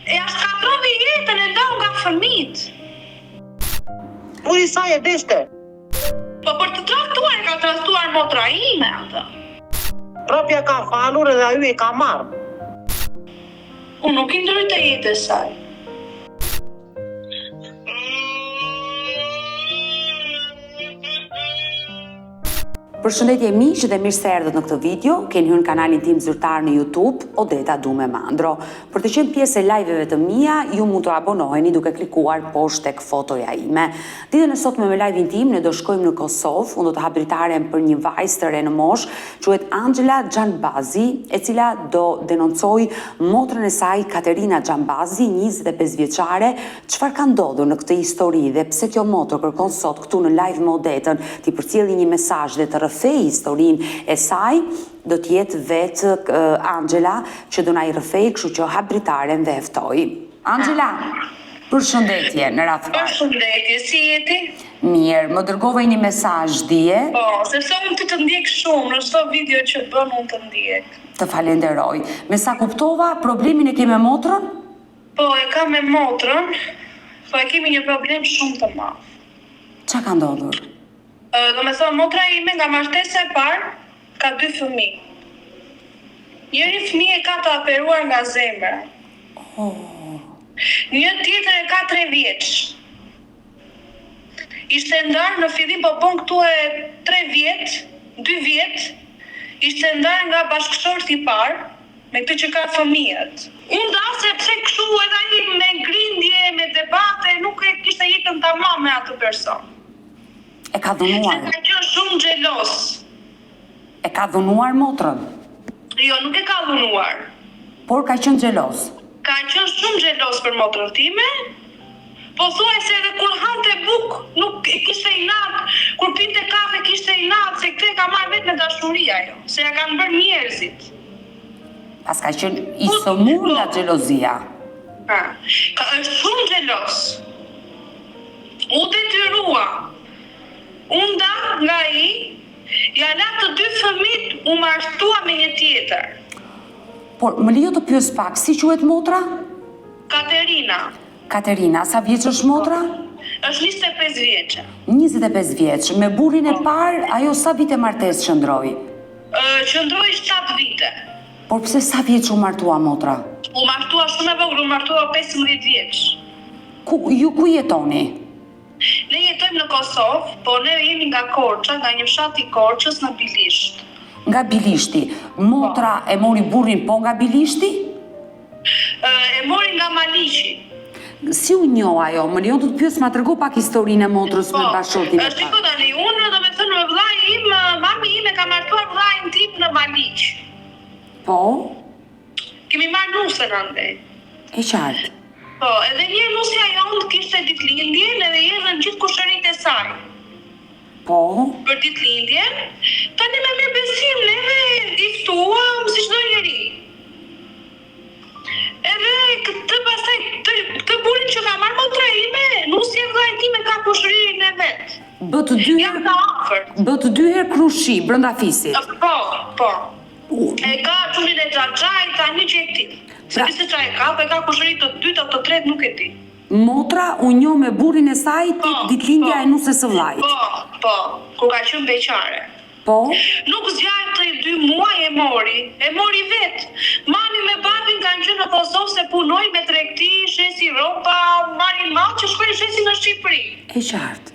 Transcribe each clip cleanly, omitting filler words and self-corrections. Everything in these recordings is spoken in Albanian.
Ja shkatrove jetën e ndau nga fëmijët. Buri saj e deshte. Po për të traktuar, ka traktuar motra ime atë. Propja ka falur edhe ajo e ka marrë. Unë nuk i ndryj të jetë e saj. Përshëndetje miq dhe mirë se erdhët në këtë video. Keni hyrë në kanalin tim zyrtar në YouTube, Odeta Dume Mandro. Për të qenë pjesë e live-eve të mia, ju mund të abonoheni duke klikuar poshtë tek fotoja ime. Ditën e sotme me live-in tim ne do shkojmë në Kosovë. Unë do të hap dritaren për një vajzë të re në moshë, quhet Angela Xhanbazi, e cila do denoncoj motrën e saj Katerina Xhanbazi, 25 vjeçare. Çfarë ka ndodhur në këtë histori dhe pse kjo motër kërkon sot këtu në live me Odetën ti përcjellë një mesazh dhe të rrëfej historinë e saj, do t'jetë vetë Angela që do na i rrëfej, kështu që hap dritaren dhe e ftoj. Angela, përshëndetje në radhë parë. Përshëndetje, si jeti? Mirë, më dërgove një mesazh dje. Po, sepse unë të ndjek shumë, në çdo video që bën unë të ndjek. Të falenderoj. Me sa kuptova, problemin e ke me motrën? Po, e kam me motrën, po e kemi një problem shumë të madh. Ç'a ka ndodhur? Do me thonë, motra ime nga martesa e parë ka 2 fëmijë. Njëri fëmijë e ka të operuar nga zemra. Një tjetër e ka 3 vjeç. Ishte ndarë në fillim, po bon këtu e 3 vjet, 2 vjet, ishte ndarë nga bashkëshorti i parë, me këtë që ka fëmijët. Unë da se pse kështu edhe ai me grindje, me debate, nuk e kishte jetën tamam me atë person. E ka dhunuar? Ka qenë shumë xhelos. E ka dhunuar motrën? Jo, nuk e ka dhunuar. Por ka qenë xhelos? Ka qenë shumë xhelos për motrën time. Po thuaj se edhe kur hante buk, nuk e kishte inat. Kur pinte kafe kishte inat, se këtë e ka marrë vetë me dashuri ajo, se ja kanë bërë njerëzit. Pas ka qenë i sëmur nga xhelozia. Është shumë xhelos. U detyrua. Unë nga i, ja la të 2 fëmijët u martua me një tjetër. Por, më lejo të pyes pak, si quhet motra? Katerina. Katerina, sa vjeç është motra? Është 25 vjeçe. 25 vjeç. Me burrin e parë, ajo sa vite martesë qëndroi? Qëndroi 7 vite. Por pse sa vjeç u martua motra? U martua shumë e vogël, u martua 15 vjeç. Ju ku jetoni? Ne jetojmë në Kosovë, po ne jemi nga Korça, nga një fshat i Korçës në Bilisht. Nga Bilishti. Motra e mori burrin po nga Bilishti? E mori nga Maliqi. Si u njoh ajo? Më lejon të të pyes, ma trego pak historinë e motrës me bashkëshortin e parë. Shiko tani, unë do me thënë me vllai im, mami ime ka martuar vllain tim në Maliq. Po? Kemi marrë nusën andej. E qartë. Po, edhe një nusja jonë kishte ditëlindjen edhe erdhën gjithë kushëritë e saj. Po? Për ditëlindjen, tani me mirë besim neve i ftuam si çdo njeri. Edhe këtë pastaj këtë burin që ka marrë motra ime, nusja e vllait tim e ka kushërinë e vet. Bët 2 herë krushi brenda fisit. Po. E ka çunin e xhaxhait, tani që e ti. Se se çaj ka, po e ka kushëri të dytë apo të tretë nuk e di. Motra u njoh me burrin e saj tek ditëlindja e nusës së vllait. Po, kur ka qenë beqare. Po? Nuk zgjat të 2 muaj e mori vet. Mami me babin kanë qenë në Kosovë se punoj me tregti, shesi rroba, marrin mall që shkojnë shesi në Shqipëri. E qartë.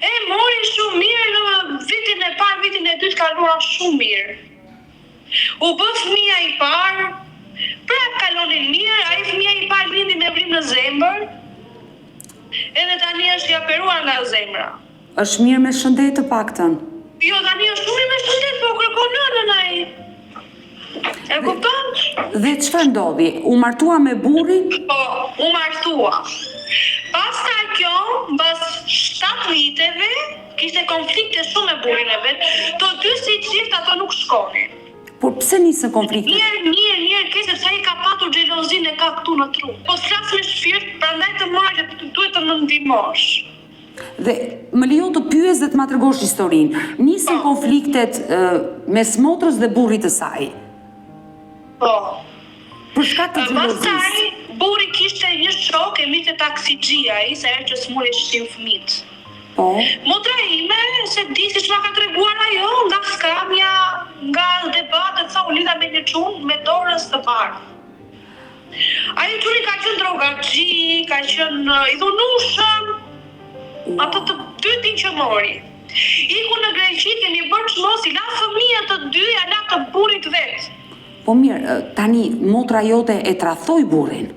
E mori shumë mirë në vitin e parë, vitin e dytë kaluan shumë mirë. U bë fëmia i parë, prap kalonin mirë, ai fëmia i parë lindi me vrim në zemër, edhe tani është i operuar nga zemra. Është mirë me shëndet të paktën? Jo, tani është shumë mirë me shëndet, po kërkon nënën ai. E kupton? Dhe çfarë ndodhi? U martua me burrin? Po, u martua. Pastaj kjo, mbas 7 viteve, kishte konflikte shumë me burrin e vet, të 2 si gjithë ato nuk shkonin. Por pse nisën konflikte? Mirë, ke sepse ai ka patur xhelozinë e ka këtu në tru. Po s'flas me shpirt, prandaj të marrë që duhet të më ndihmosh. Dhe më lejo të pyes dhe të ma tregosh historinë. Nisën konfliktet mes motrës dhe burrit të saj. Po. Për shkak të xhelozisë. Pastaj burri kishte një shok e mitë taksixhia, ai sa herë që smuri shtim fëmijët. Po. Motra ime, se di si që ma ka treguar ajo, nga skamja, nga debatet, sa u lidha me një qunë me dorës të parë. Ajo quni ka qenë drogaxhi, ka qenë i dhunushëm, atë të dytin që mori. Iku në Greqi, kemi bërë çmos, i la fëmijët të dy, ja la të burrit vetë. Po mirë, tani motra jote e tradhtoi burrin.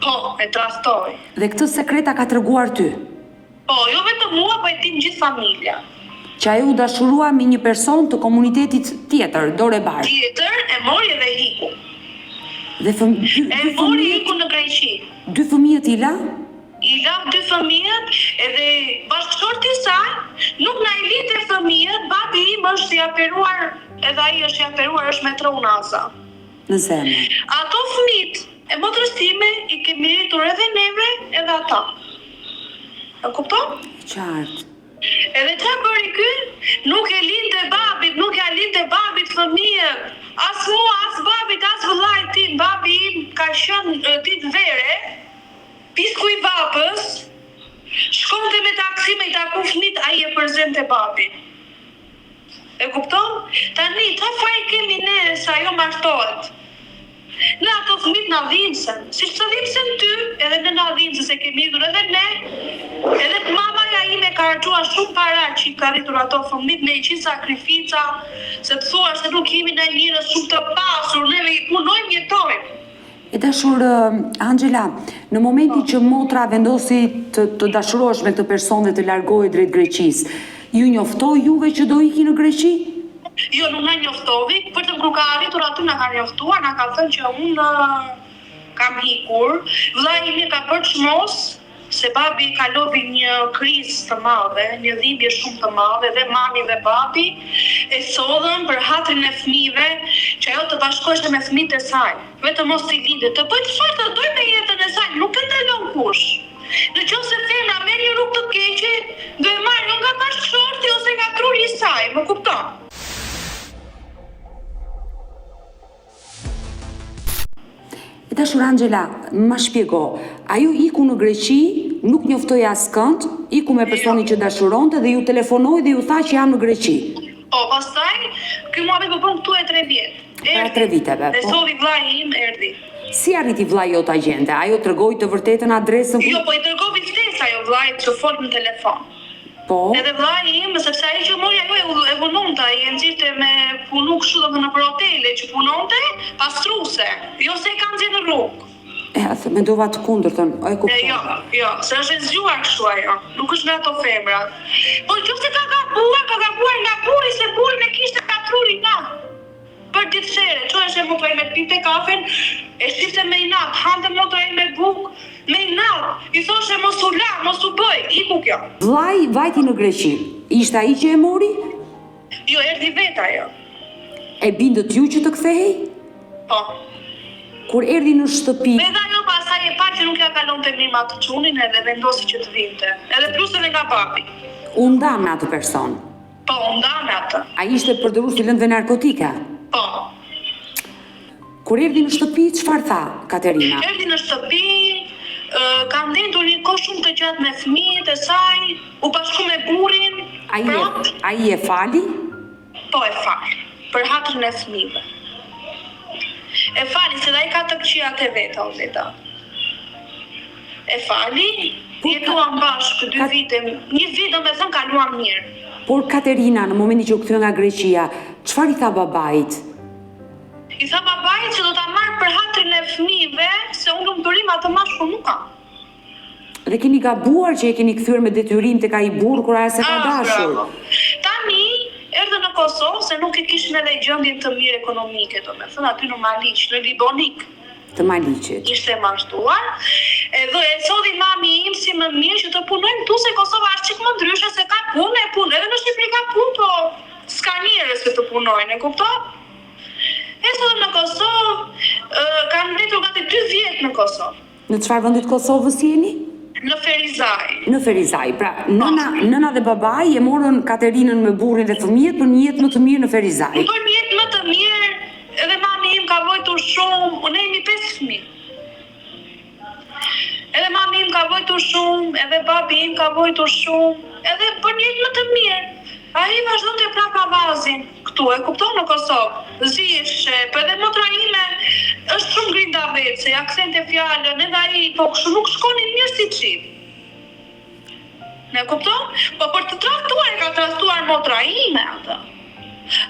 Po, e tradhtoi. Dhe këtë sekreta ka treguar ty. Po, jo vetëm mua, po e tim gjithë familja. Që ajo u dashurua me një person të komunitetit tjetër, Dore Bar. Tjetër, e mori edhe iku. Dhe E mori iku në Greqi. Dy fëmijët i la? I la dy fëmijët, edhe bashkëshorti i saj nuk na i linte fëmijët, babi im është i aperuar, edhe ai është i aperuar, është me tronaza. Në zemër. Ato fëmijët e motrës time i kemi rritur edhe neve, edhe ata. E kupton? Qartë. Edhe ç'a bëri ky? Nuk e linte babit, nuk ja linte babit fëmijët. As mua, as babit, as vëllait tim. Babi im ka qenë ditë vere, pisku i vapës, shkonte me taksi me i taku fëmijët, ai e përzente babin. E kupton? Tani, ç'a faj kemi ne sa ajo martohet? Në ato fëmijët na dhimbsen, siç të dhimbsen ty, edhe ne na dhimbsen se kemi ikur edhe ne, edhe mamaja ime ka harxuar shumë para që i ka rritur ato fëmijët me qind sakrifica, se të thua se nuk jemi na njerëz shumë të pasur, neve i punojmë, jetojmë. E dashur Angela, në momentin që motra vendosi të dashurohesh me këtë person dhe të largohej drejt Greqisë, ju njoftoi juve që do iki në Greqi? Jo, nuk na njoftovi, për të kur ka arritur aty na ka njoftuar, na ka thënë që unë kam ikur. Vllai im ka bërë çmos se babi kaloi një krizë të madhe, një dhimbje shumë të madhe, dhe mami dhe babi e sodhën për hatrin e fëmijëve që ajo të bashkoheshte me fëmijët e saj. Vetëm mos i lindë, të bëjë çfarë të dojë me jetën e saj, nuk e ndalon kush. Nëse femra merr një rrugë të keqe, do e marrë nga bashkëshorti ose nga truri i saj, më kupton? E dashur Angela, ma shpjego, ajo iku në Greqi, nuk njoftoi askënd, iku me personin që dashuronte dhe ju telefonoi dhe ju tha që jam në Greqi. Po, pastaj, ky muhabet po bën këtu e 3 vjet. Para 3 viteve. Dhe soli vllai im erdhi. Si arriti vllai jot agjente? Ajo tregoi të vërtetën adresën? Jo, po i dërgovi ftesë ajo vllait që fol në telefon. Po. Edhe vllai im, sepse ai që mori ajo e vononte, ai e nxirte me punu kështu domethënë për hotele që punonte, pastruese, jo se e kanë nxjerrë në rrugë. Atë mendova të kundërtën, e kuptoj. Jo, se është e zgjuar kështu ajo, nuk është nga ato femra. Po nëse ka gabuar nga burri, se burrin e kishte katrurin nga. Për ditë shere, çoheshe motra ime pinte kafen, e shifte me inat, hante motra ime buk, me inat, i thoshe mos u la, mos u bëj, iku kjo. Vllai vajti në Greqi, ishte ai që e mori? Jo, erdhi vetë ajo. E bindët ju që të kthehej? Po. Kur erdhi në shtëpi... Edhe ajo pasaj e pa që nuk ja kalonte mirë me atë çunin edhe vendosi që të vinte. Edhe plus edhe nga papi. U ndan me atë person? Po, u ndan me atë. Ai ishte përdorur si lëndë narkotike? Po. Kur erdhi në shtëpi, çfarë tha Katerina? Erdhi në shtëpi, ka ndendur një kohë shumë të gjatë me fëmijët e saj, u bashku me burrin. Ai e fali? Po, e fali, për hatrin e fëmijëve. E fali, se dhe ai ka të këqijat e veta, o veta. E fali, jetuan bashkë 2 vite, një vit do me thënë kaluan mirë. Por Katerina, në momentin që u kthye nga Greqia, çfarë i tha babait? I tha babait që do ta marr për hatrin e fëmijëve, se unë lumturim atë mashkull nuk kam. Dhe keni gabuar që e keni kthyer me detyrim tek ai burr kur ai se ka dashur. Tani erdhën në Kosovë se nuk e kishin edhe gjendjen të mirë ekonomike, domethënë aty në Maliq, në Libonik. Të Maliqit. Ishte martuar, edhe e sodi mami im si më mirë që të punojmë tu se Kosova është çik më ndryshe se ka punë, edhe në Shqipëri ka punë, po s'ka njerëz që të punojnë, e kupton? E sodi në Kosovë, kam mbetur gati 2 vjet në Kosovë. Në çfarë vendi të Kosovës jeni? Në Ferizaj. Në Ferizaj, pra nëna dhe babai e morën Katerinën me burrin dhe fëmijët për një jetë më të mirë në Ferizaj. Për një jetë më të mirë, edhe mami im ka vojtur shumë shumë, ne jemi 5 fëmijë. Edhe mami im ka vojtur shumë, edhe babi im ka vojtur shumë, edhe për një jetë më të mirë. Ai vazhdon të prapa vazin këtu, e kupton në Kosovë. Zishe, për edhe motra ime është shumë grindavece, aksente fjallën, edhe ai po kështu nuk shkonin mirë si qip. Ne kupton? Po për të traktuar, ka traktuar motra ime atë.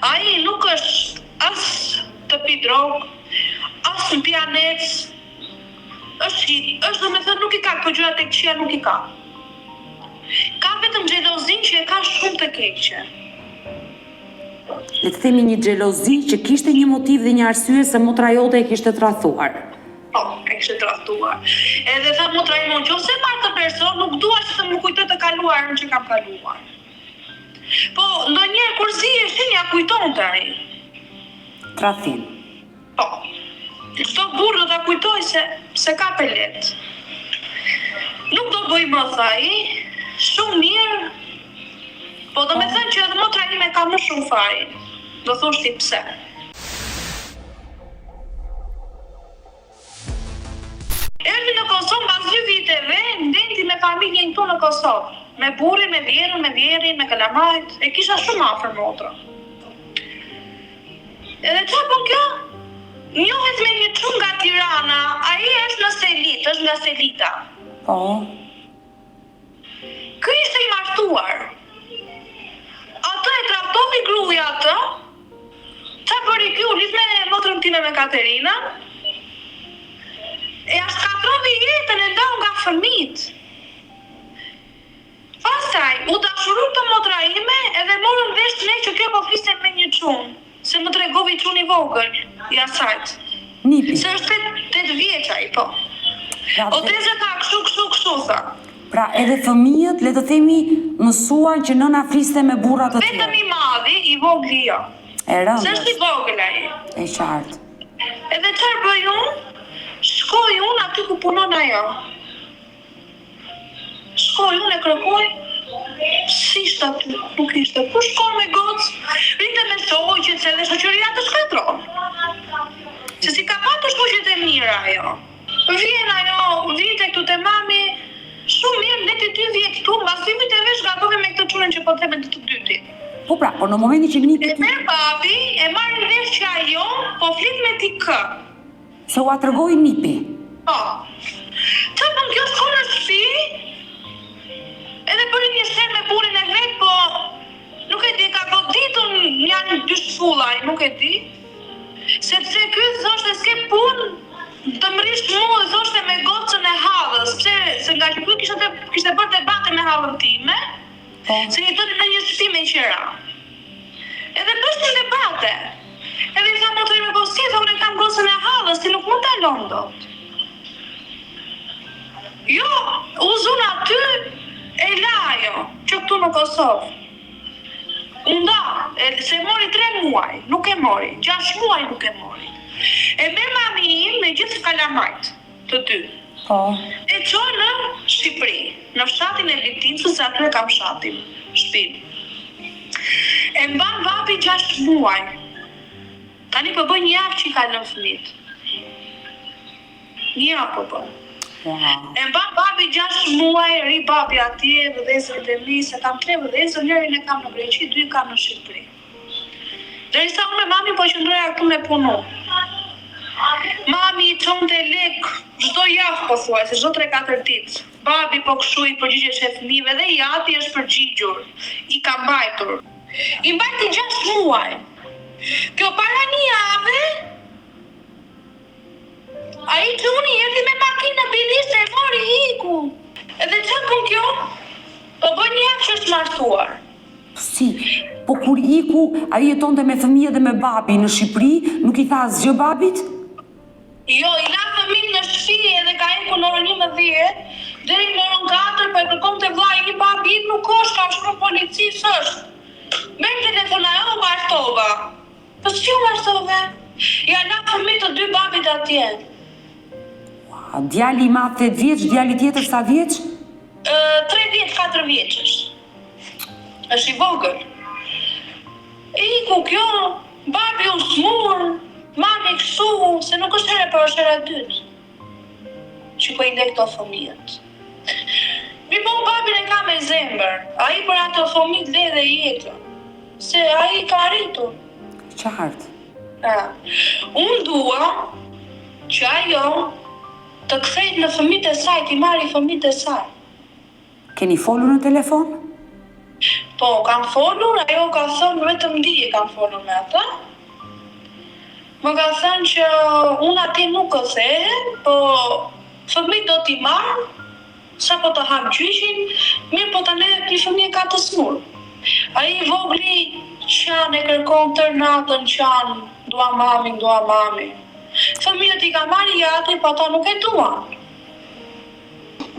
Ai nuk është as të pi drogë, as në pianec, është do me thënë nuk i ka këto gjëra tek qia nuk i ka. Ka vetëm xhelozin që e ka shumë të keqe. Le të themi një xhelozi që kishte një motiv dhe një arsye se motra jote e kishte tradhuar. Po, e kishte tradhuar. Edhe tha motra ime, nëse marr të person, nuk dua që të më kujtoj të kaluarën që kam kaluar. Po, ndonjëherë kur ziheshin ja kujtonte ai. Tradhim. Po. Çdo burr do ta kujtoj se ka pelet. Nuk do bëj më tha ai. Shumë mirë, po do me thënë që edhe motra ime ka më shumë faj. Do thosh ti pse. Erdhi në Kosovë pas 2 viteve, ndendi me familjen këtu në Kosovë. Me burrin, me vjerin, me kalamajt, e kisha shumë afër motra. Edhe qa po kjo? Njohet me një çun nga Tirana, ai është në Selit, është nga Selita. Po. Ky ishte i martuar. Atë e traftoi gruaja atë. Qa bëri ky? U lidh me motrën time me Katerina. E ja shkatrovi jetën e ndau nga fëmijët. Pastaj u dashuroi të motra ime edhe morën vesh ne që kjo po fliste me një çun. Se më tregovi çuni i vogël i asajt. Nipi. Se është 8 vjeç ai, po. Oteza ka kështu tha. Pra edhe fëmijët, le të themi, mësuan që nëna fliste me burra të tjerë. Vetëm i madhi, i vogli jo. E rëndës. Se është i vogël ai. E qartë. Edhe çfarë bëj unë? Shkoj unë aty ku punon ajo. Shkoj unë e kërkoj. Si ishte aty? Nuk ishte. Ku shkon me gocë? Rinte me shoqet, se dhe shoqëria të shkatron. Se si ka patur shoqet e mira ajo. Vjen këtu te mami. Shumë mirë, ne të 2 vjet këtu, mbas 2 viteve zgatove me këtë çunën që po theme të dytit. Po pra, por në momentin që nipi E merr babi, e marrin vesh që ajo po flit me ti kë. se ua tregoi nipi. Po. Çfarë bën kjo shkon në shtëpi? Edhe bëri një sherr me burrin e vet, po nuk e di, ka goditur janë 2 shpullaj, nuk e di. Sepse ky thoshte s'ke punë. Të mrish mua dhe thoshte me gocën e hallës, se nga që kishte bërë debate me hallën time, se jetonin në një shtëpi me qera. Edhe bështin debate. Edhe i tha motrë me po si, tha unë kam gocën e hallës, ti nuk mund të alon dot. Jo, u zun aty, e la ajo, që këtu në Kosovë. Unda, se mori 3 muaj, nuk e mori, 6 muaj nuk e mori. E merr mami im me gjithë kalamajt, të 2. Po. E çon në Shqipëri, në fshatin e Litincës, se aty e kam fshatin, shtëpinë. E mban babi 6 muaj. Tani po bën 1 javë që i ka lënë fëmijët. 1 javë po bën. E mban babi 6 muaj, ri babi atje, vëllezërit e mi, se kam 3 vëllezër, njërin e kam në Greqi, 2 kam në Shqipëri. Derisa unë me mami po qëndroja këtu me punu. Mami i çonte lek çdo javë po thuaj, se çdo 3-4 ditë. Babi po kështu i përgjigjesh e fëmijëve dhe i ati është përgjigjur. I ka mbajtur. I mbajti 6 muaj. Kjo para 1 jave, ai çuni erdhi me makinë biliste e mori iku. Edhe çfarë bën kjo? Po bën 1 javë që është martuar. Si? Po kur iku, ai jetonte me fëmijët dhe me babi në Shqipëri, nuk i tha asgjë babit? Jo, i la fëmijën në shtëpi edhe ka iku në orën 11, deri në orën 4, po e kërkonte vllai i babi nuk është, ka shkruar polici s'është. Merr telefon ajo u artova. Po si u artove? Ja la fëmijët të 2 babit atje. Djali i madh 8 vjeç, djali tjetër sa vjeç? 3 vjeç, 4 vjeçësh. Është i vogël. E iku kjo, babi u smur, Mami kështu, se nuk është herë për është herë e dytë që po i le këto fëmijët. Mi po babin e ka me zemër, a i për ato fëmijët le dhe jetën, se a i ka arritur. Qartë. Unë dua që ajo të kthejt në fëmijët e saj, t'i marri fëmijët e saj. Keni folur në telefon? Po, kam folur, ajo ka thënë vetëm dije kam folur me ata. Më ka thënë që unë ati nuk kthehem, po fëmijët do t'i marr, sa po të hap gjyshin, mirë po tani një fëmijë ka të smur. Ai vogli qan e kërkon tër natën qan, dua mami. Fëmijët i ka marrë jati, po ata nuk e duan.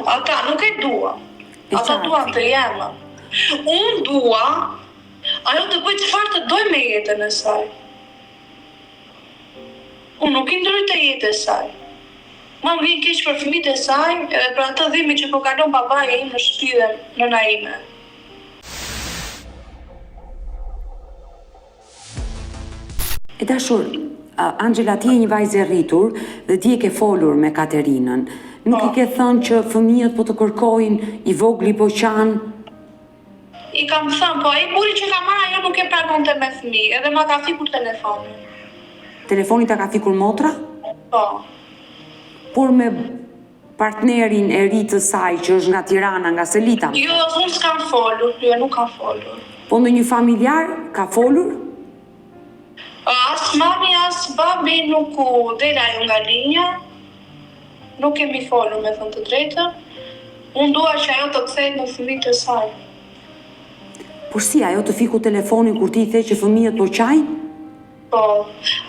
Ata nuk e duan. Ata duan të jenë. Unë dua ajo të bëj çfarë të doj me jetën e saj. Unë nuk i ndryj të jetë e saj. Ma më vjen keq për fëmijët e saj, edhe për atë dhimbje që po kalon babai im në shtëpi dhe nëna ime. E dashur, Angela, ti je një vajzë e rritur dhe ti e ke folur me Katerinën. Nuk i ke thënë që fëmijët po të kërkojnë, i vogli po qanë? I kam thënë, po ai buri që ka marrë ajo nuk e pranon me fëmijë, edhe ma ka fikur telefonin. Telefonin ta ka fikur motra? Po. Por me partnerin e ri të saj që është nga Tirana, nga Selita? Jo, unë s'kam folur, jo, nuk kam folur. Po ndonjë familjar ka folur? As mami, as babi nuk u del ajo nga linja. Nuk kemi folur, me thënë të drejtën. Unë dua që ajo të kthejt në fëmijët e saj. Por si, ajo të fiku telefonin kur ti i the që fëmijët po qajnë? Po,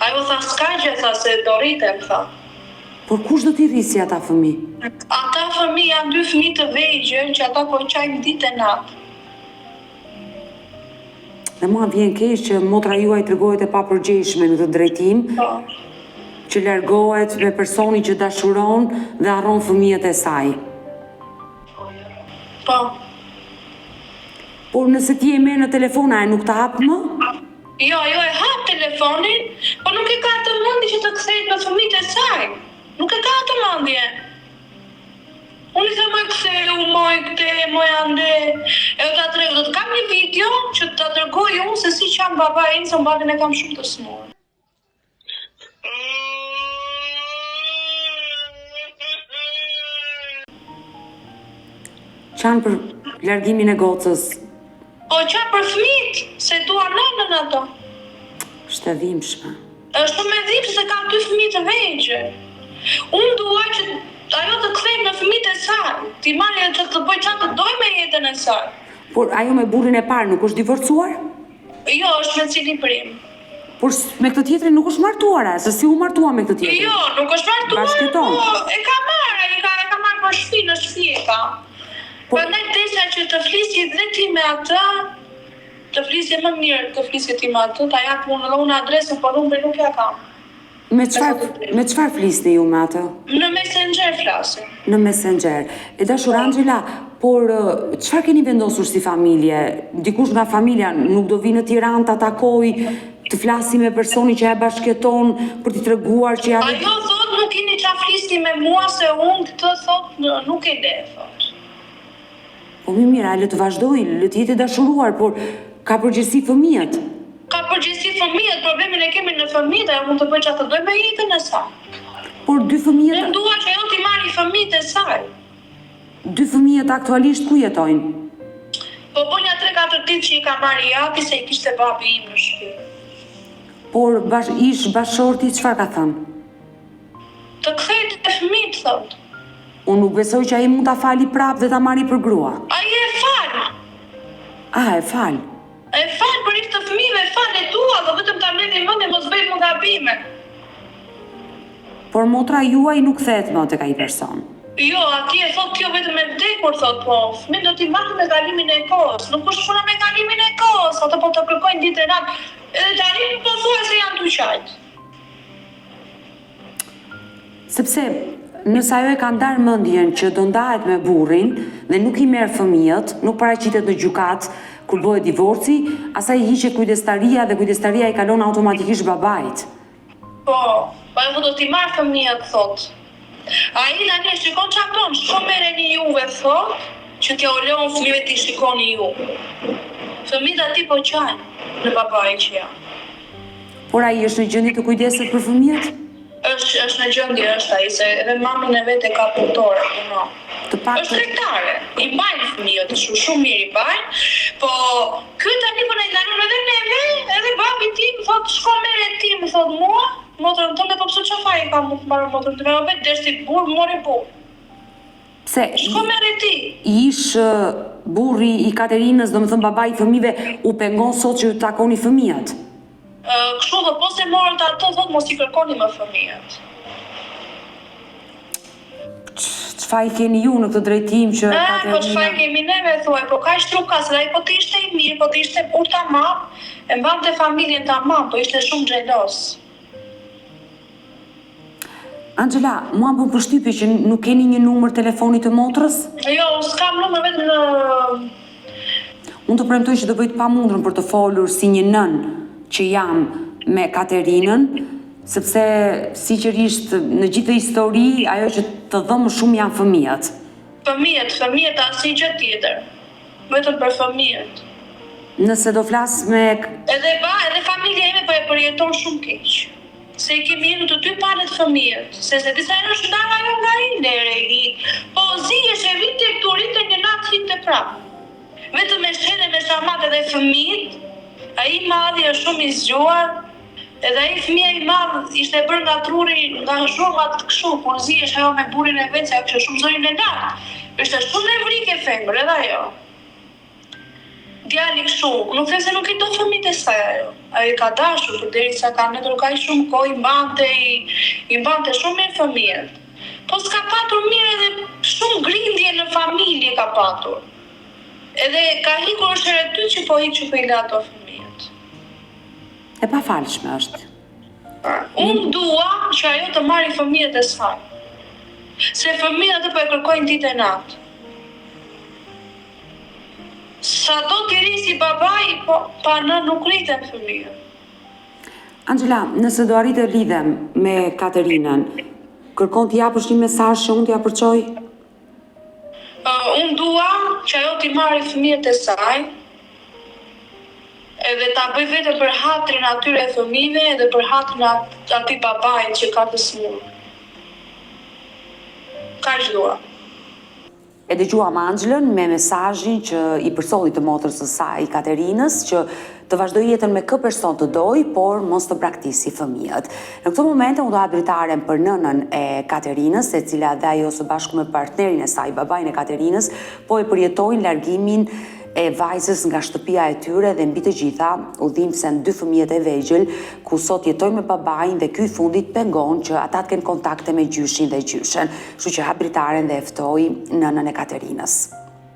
ajo tha s'ka gjë, tha se do rritem, tha. Por kush do t'i rrisi ata fëmijë? Ata fëmijë janë 2 fëmijë të vegjël që ata po qajnë ditë e natë. Dhe mua vjen keq që motra juaj tregohet e papërgjegjshme në këtë drejtim, Po. që largohet me personin që dashuron dhe harron fëmijët e saj. Po. Por nëse ti e merr në telefon, ai nuk të hap më? Jo, e hap telefonin, po nuk e ka të mendje që të kthejt në fëmijët e saj. Nuk e ka të mendje. Unë i thëmë ktheu, moj këte, moj ande. E ta tregu, do të kam një video që të dërgoj unë se si qanë baba e se babin e kam shumë të smurë. Qanë për largimin e gocës? Po qanë për fëmijët, se dua nënën ato. Shtëdhimshme. Është shumë e dhimbshme se kam 2 fëmijë të vegjël. Unë dua që ajo të kthejt në fëmijët e saj, t'i marrë që të bëj çfarë të doj me jetën e saj. Por ajo me burrin e parë nuk është divorcuar? Jo, është me cili prim. Por me këtë tjetrin nuk është martuar, se si u martua me këtë tjetrin? Jo, nuk është martuar, Bashkëton. po e ka marrë, e ka marrë për shtëpi, në shtëpi e ka. Prandaj desha që të flisje dhe ti me atë, të flisje më mirë, të flisje ti me atë, ta jap unë dhe unë adresën, por unë nuk ja kam. Me çfarë flisni ju me atë? Në Messenger flasim. Në Messenger. E dashur Angela, por çfarë keni vendosur si familje? Dikush nga familja nuk do vi në Tiranë ta takoj, të flasi me personin që e bashkëton për t'i treguar që ja... Ajo thot nuk keni qa flisni me mua se unë këtë thot nuk e le, thot. Po mirë, le të vazhdoj, le të jetë dashuruar, por ka përgjegjësi fëmijët. Ka përgjegjësi fëmijët, problemin e kemi në fëmijët, ajo mund të bëjë çfarë të doj me jetën e saj. Por 2 fëmijët... Unë dua që ajo t'i marrë fëmijët e saj. 2 fëmijët aktualisht ku jetojnë? Po një 3-4 ditë që i ka marrë jati se i kishte babi im në shtëpi. Por ish bashorti çfarë ka thënë? Të kthejt e fëmijët, thot. Unë nuk besoj që ai mund ta fali prapë dhe ta marri për grua. Ai e fal. E fal. E fal për ishte fëmijëve, fal e dua, do vetëm ta merrni mendje mos bëj më gabime. Por motra juaj nuk kthehet më tek ai person. Jo, atje thot kjo vetëm me vdekur, thot po. Fëmijët do t'i marrë me kalimin e kohës. Nuk është puna me kalimin e kohës, ata po të kërkojnë ditë e natë. Edhe tani po thua se janë të qajtë. Sepse nëse ajo e ka ndarë mendjen që do ndahet me burrin dhe nuk i merr fëmijët, nuk paraqitet në gjykatë kur bëhet divorci, asaj hiqet kujdestaria dhe kujdestaria i kalon automatikisht babait. Po Po e do t'i marrë fëmijët, thot. Ai tani shikon çfarë bën, shko merreni juve, thot, që t'ja u lëon fëmijëve t'i shikoni ju. Fëmijët aty po qajnë në babai që janë. Por ai është në gjendje të kujdeset për fëmijët? Është në gjendje është ai, se edhe mamën e vet e ka punëtore, punon. Është tregtare, i bajnë fëmijët, shumë mirë i bajnë, po ky tani po na i ndanon edhe neve, edhe babi tim thot shko merre ti, më thot mua, motrën tonë po pse çfarë ka më marrë motrën tonë, vetë deshti burr, mori burr. Pse? Shko merre ti. Ish burri i Katerinës, domethënë babai i fëmijëve, u pengon sot që ju takoni fëmijët? Kështu dhe po se morën të ato, thot mos i kërkoni më fëmijët. Çfarë i keni ju në këtë drejtim që Katerina? Po çfarë kemi neve, thuaj, po ka shtruka, se ai po të ishte i mirë, po të ishte burr tamam, e mbante familjen tamam, po ishte shumë xhelos. Angela, mua më bën përshtypje që nuk keni një numër telefoni të motrës? Jo, s'kam numër vetëm në... Unë të premtoj që do bëj të pamundurën për të folur si një nën që jam me Katerinën, sepse sigurisht në gjithë histori ajo që të dhëm më shumë janë fëmijët. Fëmijët asnjë gjë tjetër. Vetëm për fëmijët. Nëse do flas me edhe familja ime po e përjeton shumë keq. Se i kemi jetu të dy palet fëmijët, se disa herë është ndarë ajo nga i lere i, po zihesh e vite këtu rritë një natë hitë të prapë. Vetëm me shene me shamat edhe fëmijët, ai madhi është shumë i zgjuar, edhe ai fëmija i madh ishte bërë nga truri, nga zhurmat kështu, kur zihesh ajo me burrin e vet, se ajo kishte shumë zërin e lartë. Ishte shumë e vrike femër, edhe ajo. Djali kështu, nuk them se nuk i do fëmijët e saj ajo. Ajo i ka dashur, përderisa ka ndër kaq shumë kohë i mbante shumë mirë fëmijët. Po s'ka patur mirë edhe shumë grindje në familje ka patur. Edhe ka hikur është herë dy që po hiq që po i la ato fëmijët. E pafalshme është. Unë dua që ajo të marrë fëmijët e saj. Se fëmijët atë po e kërkojnë ditë e natë. Sa do t'i risi babai, po pa në nuk rriten fëmijët. Angela, nëse do arrit të lidhem me Katerinën, kërkon t'i japësh një mesazh që unë t'ja përçoj? Unë dua që ajo t'i marrë fëmijët e saj, edhe ta bëj vetëm për hatrin atyre fëmijëve edhe për hatrin atij babait që ka të smur. Kaq dua. E dëgjuam Angelën me mesazhin që i përsolli të motrës së saj Katerinës që të vazhdoj jetën me kë person të doj, por mos të braktisi fëmijët. Në këtë moment unë do ha dritaren për nënën e Katerinës, e cila dhe ajo së bashku me partnerin e saj, babain e Katerinës, po e përjetojnë largimin e vajzës nga shtëpia e tyre dhe mbi të gjitha udhimsen dy fëmijët e vegjël, ku sot jetojnë me babain dhe ky fundit pengon që ata të kenë kontakte me gjyshin dhe gjyshen. Kështu që hap dritaren dhe e ftoi nënën e Katerinës.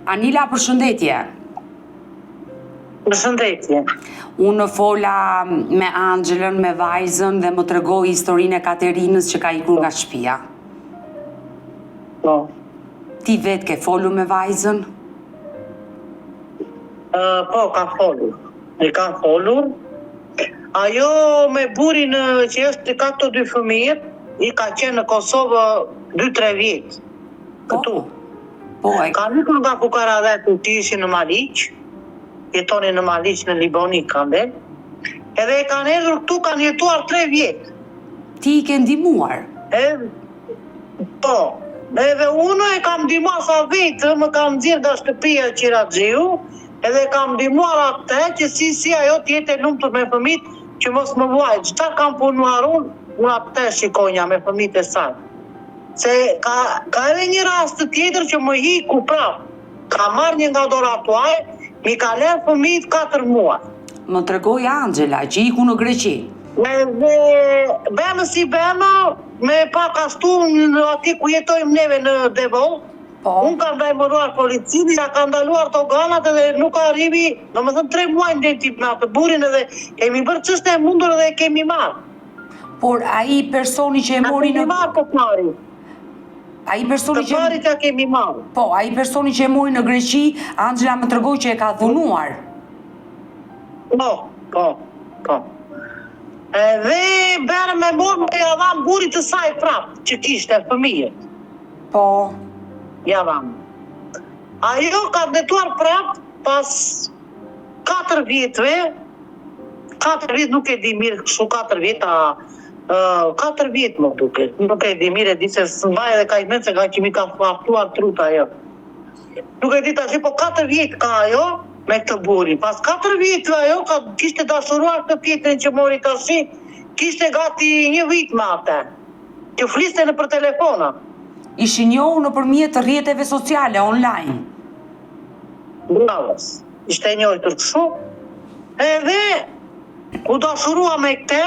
Anila, përshëndetje. Përshëndetje. Unë fola me Angelën, me vajzën dhe më tregoi historinë e Katerinës që ka ikur nga shtëpia. Po. Ti vetë ke folur me vajzën? Po, ka folur. E ka folur. Ajo me burin që është ka këto dy fëmijët, i ka qenë në Kosovë 2-3 vjet. Këtu. Po, ka nikur nga Bukaradhe ku ti ishin në Maliq, jetoni në Maliq në Libonik kanë dhe. Edhe e kanë erdhur këtu, kanë jetuar 3 vjet. Ti i ke ndihmuar? Po. Edhe unë e kam ndihmuar sa vetë, më kam nxjerr nga shtëpia Qiraxhiu. Edhe kam ndihmuar atë që si ajo t'jetë e lumtur me fëmijët që mos më vuajë. Çfarë kam punuar unë atë shikonja me fëmijët e saj. Se ka edhe një rast tjetër që më hiku prapë. Ka marrë një nga doratuaj, mi ka lënë fëmijët 4 muaj. Më tregoi Angela që iku në Greqi. Edhe bëmë si bëmë, me pak ashtu aty ku jetojmë neve në Devon. Unë kam lajmëruar policinë, ja ka ndaluar të organat edhe nuk arrivi, domethënë 3 muaj ndetim në atë burin edhe kemi bërë çështje e mundur edhe kemi marrë. Por ai personi që e mori në... Kemi marrë këtë pari. Ai personi që... parit ja kemi marrë. Po, ai personi që e mori në Greqi, Angela më tregoi që e ka dhunuar. Po. Edhe berë me morë me jadhan burit të saj prapë, që kishte fëmijët. Po. Jadhan. Ajo ka detuar prapë pas 4 vjetëve, 4 vjetë nuk e di mirë, kështu 4 vjetë, 4 vjetë më duke, nuk e di mirë, e di se së mbaj edhe ka i menë se ka kimi ka faftuar truta ajo. Nuk e di të ashtë, po 4 vjetë ka ajo me këtë buri. Pas 4 vjetëve ajo kishte dashuruar këtë tjetërin që mori të shi, kishte gati 1 vit me atë, që fliste në për telefona. Ishi njohu në përmjet të rrjeteve sociale, online. Bravës, ishte njohë të kështu, edhe u dashurua me këte,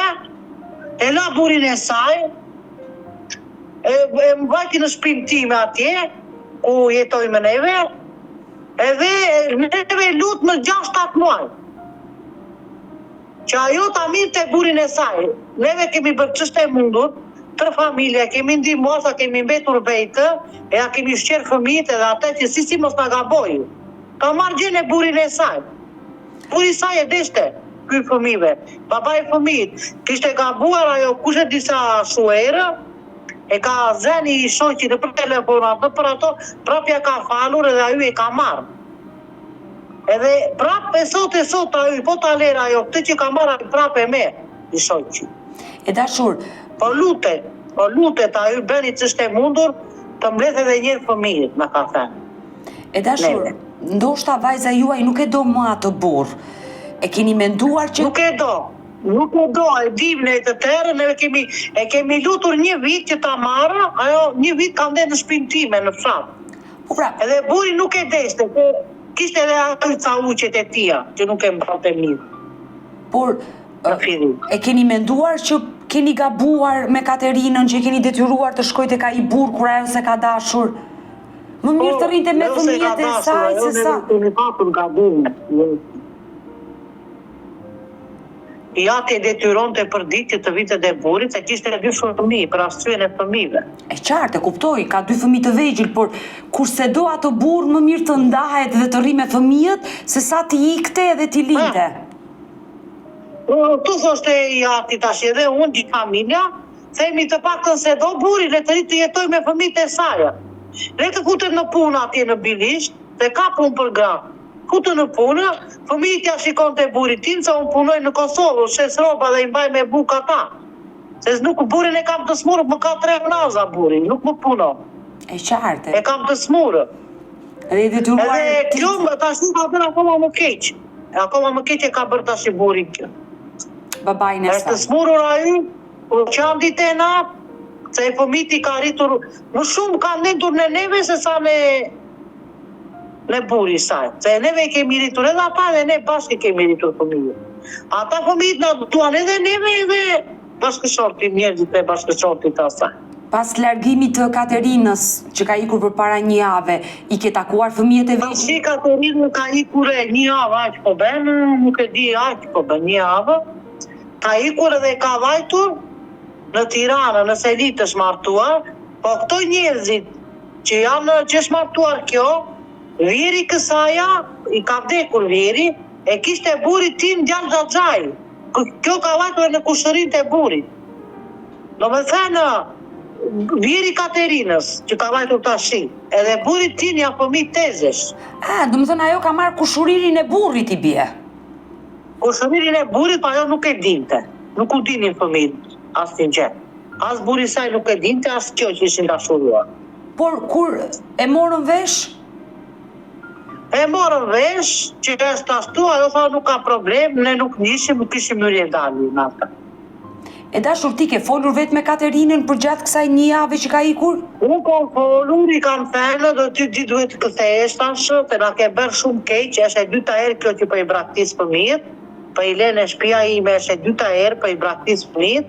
e la burin e saj, e mbajti në shpinë time atje, ku jetoj me neve, edhe neve lutë më 6-7 muaj. Që ajo ta mirë të burin e saj, neve kemi bërë qështë e mundur, 3 familje, kemi ndihmuar, sa kemi mbetur vejtë, e a kemi shqerë fëmijët edhe atë që si mos nga gabojë. Ka marrë gjene burin e saj. Buri saj e deshte, këj fëmijëve. Baba e fëmijët, kishte gabuar ajo kushe disa shuerë, e ka zeni i shoqi në për telefonat, në për ato, prapja ka falur edhe ajo e ka marrë. Edhe prap e sot ajo, po ta lera ajo, këtë që ka marrë prap e me, i shoqi. E dashur, Po lutet ajo bëni ç'është e mundur, të mbledh edhe njërë fëmijët, me ka thënë. e dashur, ndoshta vajza juaj nuk e do më atë burr. E keni menduar që... Nuk e do, e dim në të tërë, ne kemi lutur 1 vit që ta marrë, ajo 1 vit ka ndenë në shpinë time, në fshat. Po pra, Edhe buri nuk e deshte, kishte edhe ato ca uqet e tia, që nuk e mbante mirë. por Në fillim. e keni menduar që keni gabuar me Katerinën, që keni detyruar të shkojtë tek ai burr kur ajo se ka dashur? Më mirë të rrinte me fëmijët e saj se sa. Kemi patur gabuar. Ja të detyronte për ditë të vitet e burit, se kishte 2 fëmijë, për arsyen e fëmijëve. E qartë, e kuptoj, ka 2 fëmijë të vegjël, por kurse do ato burr më mirë të ndahet dhe të rri me fëmijët, se sa të ikte edhe t'i linte. Tu thoshte i ati tash edhe unë gjithë familja, themi të paktën se do buri, le të rritë të jetoj me fëmijët e saja. Le të futet në punë atje në Bilisht, se ka punë për gra. Futë në punë, fëmijët ja shikon të burit tim, se unë punoj në Kosovë, shes roba dhe i mbaj me buk ata. Se nuk burin e kam të smurë, më ka 3 naza burin, nuk më puno. E qartë. E kam të smurë. Edhe i detyruar... Edhe kjo tash nuk ka bërë akoma më keq. Akoma më keq e ka bërë tash i burin kjo. Babajnë e Është saj. smurur ai, po qandit e na, se e fëmiti ka rritur, më shumë ka nendur në neve se sa në buri saj. Se neve i kemi rritur edhe ata dhe ne bashkë i kemi rritur fëmijë. Ata fëmijët na duan edhe neve edhe bashkëshortit, njerëzit e bashkëshortit asaj. Pas largimit të Katerinës, që ka ikur për para 1 jave, i ke takuar fëmijët e vegjël? Tashi Katerinë ka ikur e 1 javë, aq po bën, nuk e di aq po bën 1 javë. Ka ikur edhe ka vajtur në Tiranë, në Selit të shmartuar, po këto njerëzit që janë që shmartuar kjo, vjeri kësaja, i ka vdekur vjeri, e kishte burit tim djalë Xhaxhaj. Kjo ka vajtur në kushërinë të burit. Do me thënë, vjeri Katerinës, që ka vajtur tashi, edhe burit tim janë fëmijë tezesh. Do më thënë ajo ka marrë kushuririn e burrit i bie. Kushëririn e burit, pa ajo nuk e dinte. Nuk u dinin fëmijët, asnjë gjë. As buri saj nuk e dinte, as kjo që ishin dashuruar. Por kur e morën vesh, E morën vesh që është ashtu, ajo tha nuk ka problem, ne nuk njishim, nuk kishim nërje dali në ata. e dashur ti ke folur vetë me Katerinën për gjatë kësaj 1 jave që ka ikur? Unë kam folur, i kam thënë, do ti duhet të kthehesh tash, se na ke bërë shumë keq, është e 2ta herë kjo që po i braktis fëmijët, po i lënë shtëpia ime është e 2ta herë po i braktis fëmijët,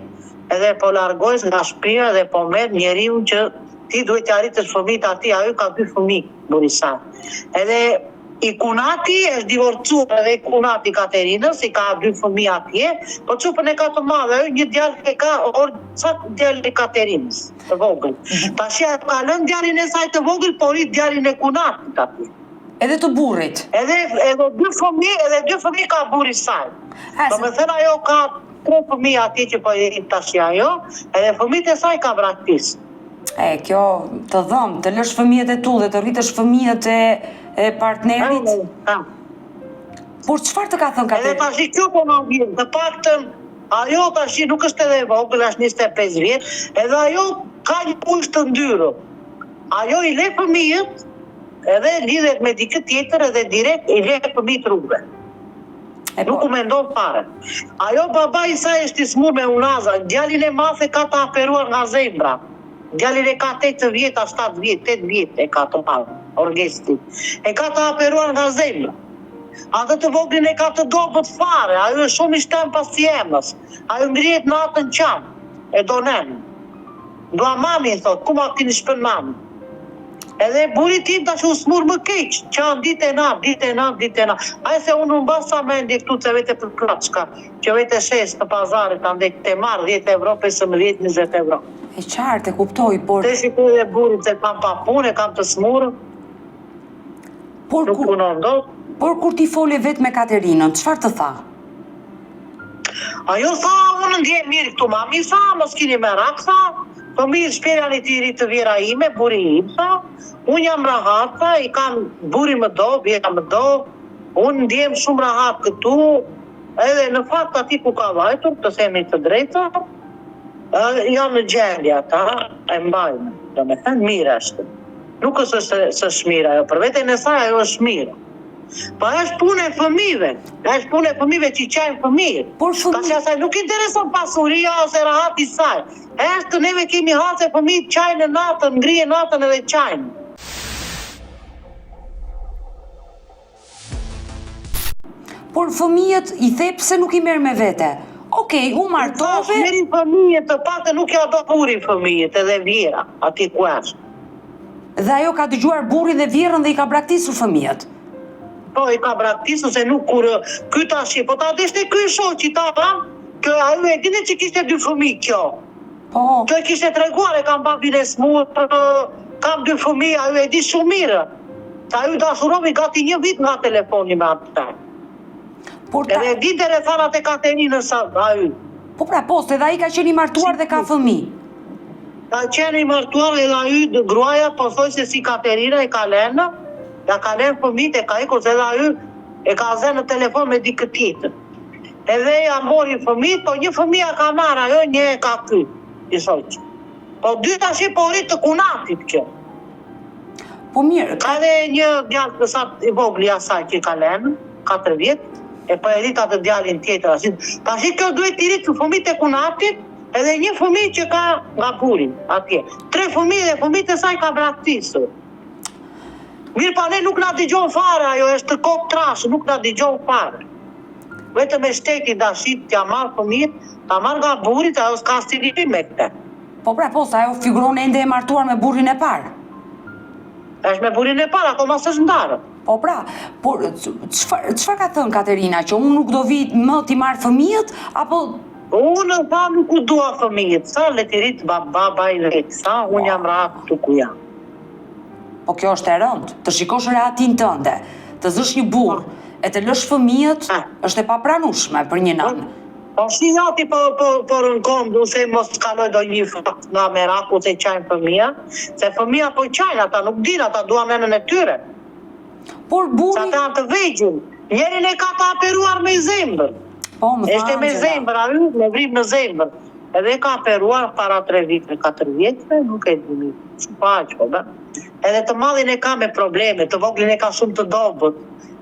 edhe po largohesh nga shtëpia dhe po merr njeriu që ti duhet të arritësh fëmijët aty, ajo ka 2 fëmijë, burisa. Edhe i kunati është divorcuar edhe i kunati Katerinës, i ka 2 fëmijë atje, po çupën e ka të madhe, ajo një djalë e ka, sa djalë e Katerinës, të vogël. Tash ja ka lënë djalin e saj të vogël, por i djalin e kunatit atje. Edhe të burrit. Edhe 2 fëmijë ka burri saj. Do me thënë ajo ka 3 fëmijë atje që po i tash ajo, edhe fëmijët e saj ka braktis. Kjo të dhëmë, të lësh fëmijët e tu dhe të rritësh fëmijët e partnerit. Por çfarë të ka thënë Katerina? Edhe tash kjo po na vjen, të paktën ajo tash nuk është edhe e vogël, është 25 vjet, edhe ajo ka një pushtë të ndyrë. Ajo i le fëmijët, edhe lidhet me dikë tjetër edhe direkt i le fëmijët rrugëve. Nuk u mendon fare. Ajo baba i saj është i smur me unaza, djalin e madh e ka të aferuar nga zemra. Djalin e ka 8 vjet, 7 vjet, 8 vjet e ka të parë, orgesti. E ka të aferuar nga zemra. Atë të voglin e ka të dobët fare, ajo është shumë i shtem pas jemës. Ajo ngrihet natën qanë, e do nenë. Dua mami, thot, ku ma kini shpën mami? Edhe buri tim tash u smur më keq, qanë ditë e natë. Aje se unë mbas sa me ndje këtu që vete për klaçka, që vete shes të pazarit, ande te marrë 10 euro, 15, 20 euro. E qartë, e kuptoj, por... Te shikoj dhe burit se kam pa punë, kam të smurë, nuk punon do. Por kur ti fole vetë me Katerinën, çfarë të tha? Ajo tha, unë ndjem mirë këtu mami, tha, mos kini me rak, tha, fëmijët shpjera një tiri të vjera ime, buri im, tha, unë jam rahat, tha, i kam buri më do, vjera më do, unë ndjem shumë rahat këtu, edhe në fakt ati ku ka vajtur, të themi të drejta, janë në gjendja, ta, e mbajnë, do me thënë, mirë është. Nuk është së shmira, ajo, për vete në saj, ajo është mirë. Pa është punë e fëmijëve që i qajnë fëmijë. Ka që asaj nuk intereson pasuria ose rahati saj. Është neve kemi hasë e fëmijët qajnë në natën, ngrije natën edhe qajnë. Por fëmijët i the pse nuk i merr me vete. Okej, u martove... Merin fëmijët, të paktën nuk ja do burin fëmijët edhe vjera, ati ku është. Dhe ajo ka dëgjuar burin dhe vjerën dhe i ka braktisur fëmijët. Po, i ka braktisur se nuk kur ky tashi, po ta deshte ky shoqi ta tham, që ajo e dine që kishte 2 fëmijë kjo. Po. Kjo e kishte treguar, e kam babin e smur, kam 2 fëmijë, ajo e di shumë mirë. Ta ajo dashurovi gati 1 vit nga telefoni me atë. Edhe dinte rrethanat e Katerinës ajo. Po pra post, edhe ai ka qenë i martuar dhe ka fëmijë. Ka qenë i martuar edhe ajo gruaja, po thoj se si Katerina e ka lënë. Ja ka lënë fëmijët e ka ikur se edhe ajo e ka zënë në telefon me dikë tjetër. Edhe ja mori fëmijët, po 1 fëmijë ka marrë ajo, 1 e ka ky, i shoqi. Po 2 tash po rrit të kunatit kjo. Po mirë. Ka edhe një djalë kësat i vogël asaj që ka lënë, 4 vjet, e po e rrit atë djalin tjetër. Tash kjo duhet i rrit fëmijët e kunatit, edhe 1 fëmijë që ka nga buri atje. 3 fëmijë dhe fëmijët e saj ka braktisur. Mirë pa ne nuk na dëgjon fare, ajo është të kokë trashë, nuk na dëgjon fare. Vetëm e shteti dashit t'ja marrë fëmijët, ta marrë nga burit, ajo s'ka stilim me këte. Po pra po, sa ajo figuron ende e martuar me burin e parë. Është me burin e parë, ako mas është ndarë. Po pra, por çfarë ka thënë Katerina, që unë nuk do vi më t'i marrë fëmijët, apo... Unë tha nuk u dua fëmijët, sa le t'i rritë baba i vetë, sa unë jam rahat këtu ku jam. Po kjo është e rëndë, të shikosh rehatin tënde, të zësh një burr, e të lësh fëmijët, është e papranueshme për një nanë. Po shi jati për në kombë, se mos kaloj do një fakt nga meraku se qajnë fëmija, se fëmija po qajnë, ata nuk din, ata dua menën e tyre. Por burri... Sa ta të vegjën, njerin e ka ta aperuar me zemër. Po, më Eshte me zemër, a ju, me vrim në zemër. Edhe ka aperuar para 3 vitve, 4 vjetve, nuk e dhimi. Shumë paqo, da. Edhe të madhin e ka me probleme, të voglin e ka shumë të dobët.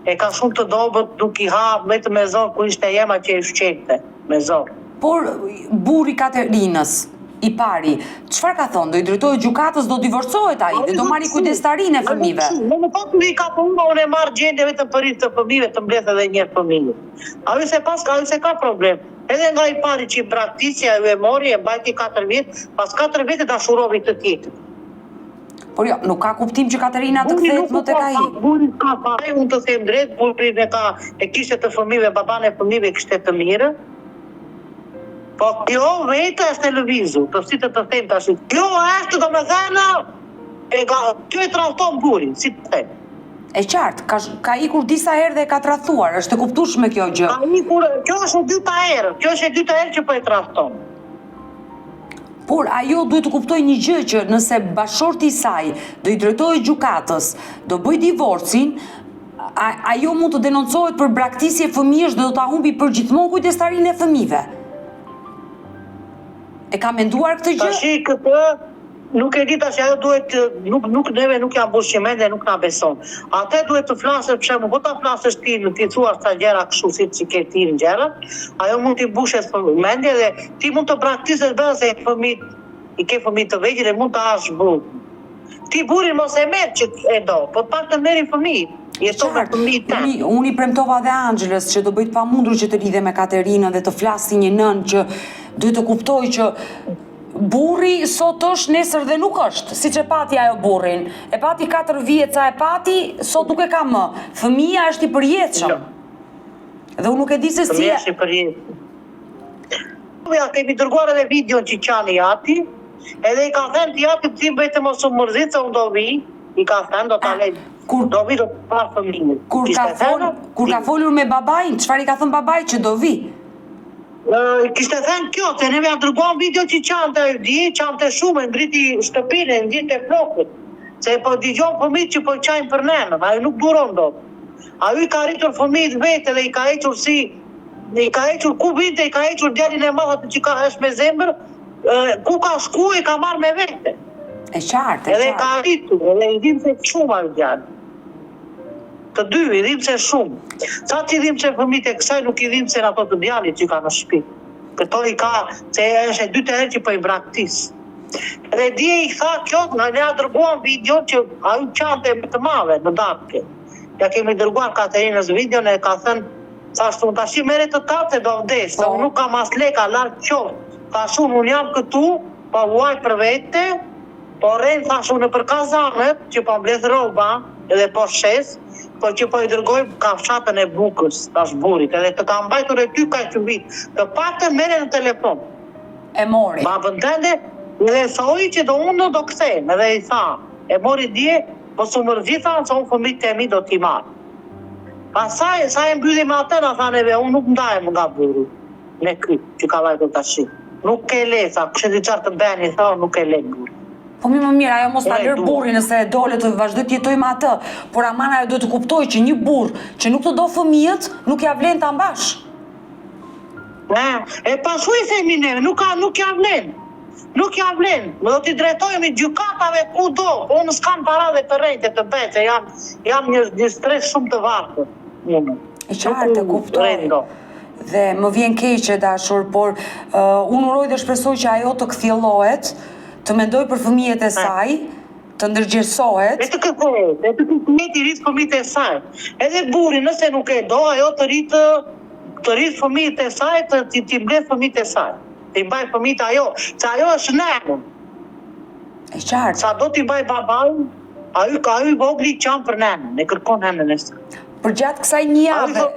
E ka shumë të dobët, nuk i ha vetë me zorë, ku ishte jema që e shqete, me zorë. Por burri Katerinës, i pari, çfarë ka thonë? Do i drejtojë gjykatës, do divorcohet ai dhe do marri kujdestarinë e fëmijëve. Në fakt i ka punuar, unë e marr gjendje vetëm për rrit të fëmijëve, të mbledh edhe një fëmijë. Ajo se ka problem. Edhe nga i pari që i praktisja ju e mori, e mbajti 4 vjet, pas 4 vjet e dashurovi të tjetër. Por jo, nuk ka kuptim që Katerina të kthehet më tek ai. Buri ka fare, unë të them drejt, buri e kishte të fëmijëve, baban e fëmijëve kishte të mirë. Po kjo vetë është e lëvizu, të si të them tash. Kjo është domethënë, kjo e trahton burin, si të them. E qartë, ka ikur disa herë dhe ka tradhtuar, është e kuptueshme kjo gjë. Kjo është e dyta herë që po e tradhton. Por ajo duhet të kuptoj një gjë që nëse bashorti i saj do i drejtojë gjykatës, do bëj divorcin, ajo mund të denoncohet për braktisje fëmijësh dhe do ta humbi përgjithmonë kujdestarinë e fëmijëve. E ka menduar këtë gjë? Tashi këtë nuk e di tash, ajo duhet neve nuk jam bushimend dhe nuk na beson. Atë duhet të flasë për shembull, po ta flasësh ti në ti thua sa gjëra kështu si ke ti në gjëra, ajo mund t'i bushet mendje dhe ti mund të braktisësh bërë se i ke fëmijë të vegjël dhe mund të hash burr. Ti burrin mos e merr që e do, po pak të merri fëmijë. Jeton me fëmijët tanë. Unë i premtova dhe Anxhelës që do bëj të pamundur që të lidhe me Katerinën dhe të flasë një nën që duhet të kuptoj që burri sot është, nesër dhe nuk është, siç e pati ajo burrin. E pati 4 vjet sa e pati, sot nuk e ka më. Fëmia është i përjetshëm. Dhe unë nuk e di se si. Fëmia është i përjetshëm. Ja kemi dërguar edhe videon që qani jati, edhe i ka thënë ti jati ti bëjtë mos u mërzit se unë do vi, i ka thënë do ta lej. Do vi do të parë fëmijën. Kur ka folur me babain, çfarë i ka thënë babai që do vi? Kishte thënë kjo, se neve ja dërguam video që qante shumë, ngriti shtëpinë, ngriti flokët. Se po digjon fëmijët që po qajnë për nenën, ajo nuk duron dot. Ajo i ka rritur fëmijët vetë dhe i ka hequr ku vinte, i ka hequr djalin e madh që ka është me zemër, ku ka shku i ka marrë me vete. E qartë. Edhe ka rritur, edhe i dim se shumë ajo djalë. Të dy, i dhim se shumë. Sa që i dhim se fëmijët e kësaj, nuk i dhim se në ato të djalit që ka në shtëpi. Këto i ka, se është e dytë herë që po i braktis. Dhe dje i tha kjo, ne ja dërguam video që ajo qante me të madhe në darke. Ja kemi dërguar Katerinës video e ka thënë, thashtu, tash i merret të tatë do vdes, se unë nuk kam as leka, larg qoftë. Thashtu, unë jam këtu, po vuaj për vete, po rejnë thashtu në për kazanet, që po mbledh rroba, edhe po shes, po që po i dërgojmë kafshatën e bukës, tash burit, edhe të ka mbajtur e ty ka që vit, të paktën merre në telefon. E mori. Babën tënde, edhe thoi që do unë do kthejmë, edhe i tha, e mori dje, po su mërzitha, se unë fëmijët e mi do t'i marrë. Pasaj, sa e mbyllim atë, na thaneve, unë nuk ndajem nga burri, me ky, që ka vajtur tash. Nuk ke le, tha, kështë di qartë të beni, tha, nuk e le burri. Po më mirë, ajo mos ta lër burrin nëse e dole të vazhdoj të jetoj me atë, por aman ajo duhet të kuptoj që një burr që nuk të do fëmijët, nuk ja vlen ta mbash. E pasuj themi neve, nuk ja vlen. Nuk ja vlen. Më do t'i drejtojmë gjykatave ku do. Unë s'kam para dhe të rejtë të bete, jam një stres shumë të vartë. E qartë, e kuptoj. Dhe më vjen keq e dashur, por unë uroj dhe shpresoj që ajo të kthjellohet, të mendoj për fëmijët e saj, të ndërgjerësohet. E të kërkohet, i rritë fëmijët e saj. Edhe burri, nëse nuk e do, ajo të rritë fëmijët e saj, t'i mbledh fëmijët e saj. T'i mbaj fëmijët ajo, se ajo është nenën. E qartë. Sa do t'i mbaj babaj, ajo i vogli qanë për nenën, e kërkon nenën e saj. Për gjatë kësaj një javë.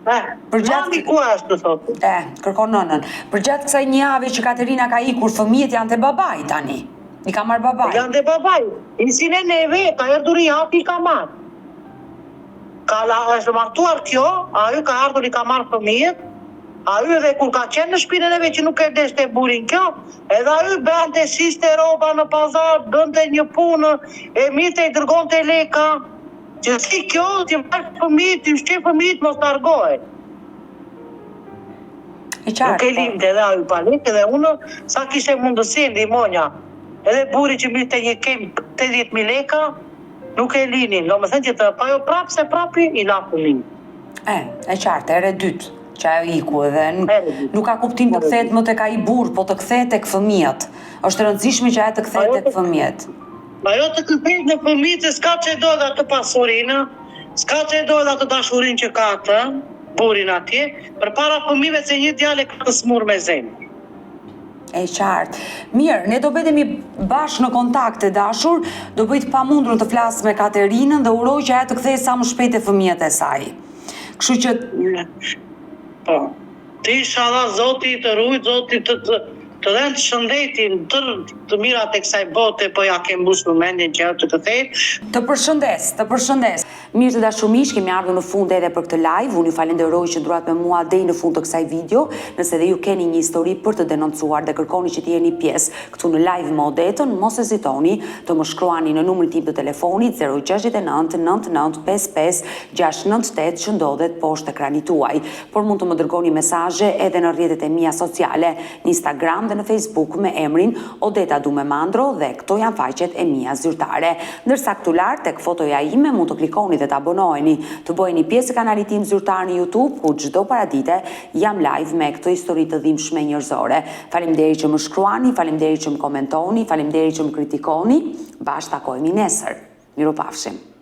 Mami ku është të thotë? Kërkon nënën. Për gjatë kësaj një javë që Katerina ka ikur, fëmijët janë te babai tani. I ka marrë babai. Janë te babai. Isin e neve, ka erdhur i hati i ka marrë. Është martuar kjo, ajo ka ardhur i ka marrë fëmijët, ajo edhe kur ka qenë në shtëpinë e neve që nuk e deshte burin kjo, edhe ajo bënte shiste roba në pazar, bënte një punë, e mirë i dërgonte leka. Që si kjo, që vajtë fëmijët, që shqe fëmijët mos të argohet. Nuk e limte edhe ajo palet, edhe unë, sa kishte mundësi ndihmonja, edhe buri që mirë të një kem 80.000 leka, nuk e linin. Do më thënë që të pajo prapë se prapi i la fëmijë. E qartë, ere dytë që ajo iku edhe nuk ka kuptim të kthehet më tek ai burr, po të kthehet tek fëmijët. Është rëndësishme që ajo të kthehet tek fëmijët. Ajo të kthehet në fëmijët, s'ka që do dhe atë pasurinë, s'ka që do dhe atë dashurinë që ka atë, burin atje, për para fëmijëve se një djalë ka të smur me zemër. E qartë. Mirë, ne do bëhemi bashkë në kontakt e dashur, do bëj të pamundur të flas me Katerinën dhe uroj që ajo të kthehej sa më shpejt te fëmijët e saj. Kështu që po. Ti inshallah Zoti të ruaj, Zoti Të dhënë shëndetin të mirat e kësaj bote, po ja ke mbusur mendjen që ajo të kthejt. Të përshëndes. Mirë të dashur miq, kemi ardhur në fund edhe për këtë live. Unë ju falenderoj që ndruat me mua deri në fund të kësaj video. Nëse dhe ju keni një histori për të denoncuar dhe kërkoni që të jeni pjesë këtu në live me Odetën, mos hezitoni të më shkruani në numrin tim të telefonit 069 99 55 698 që ndodhet poshtë ekranit tuaj. Por mund të më dërgoni mesazhe edhe në rrjetet e mia sociale, në Instagram dhe në Facebook me emrin Odeta Dumemandro dhe këto janë faqet e mia zyrtare. Ndërsa këtu lart tek fotoja ime mund të klikoni dhe të abonoheni, të bëheni pjesë e kanalit tim zyrtar në YouTube, ku çdo paradite jam live me këtë histori të dhimbshme njerëzore. Faleminderit që më shkruani, faleminderit që më komentoni, faleminderit që më kritikoni. Bashkë takohemi nesër. Mirupafshim.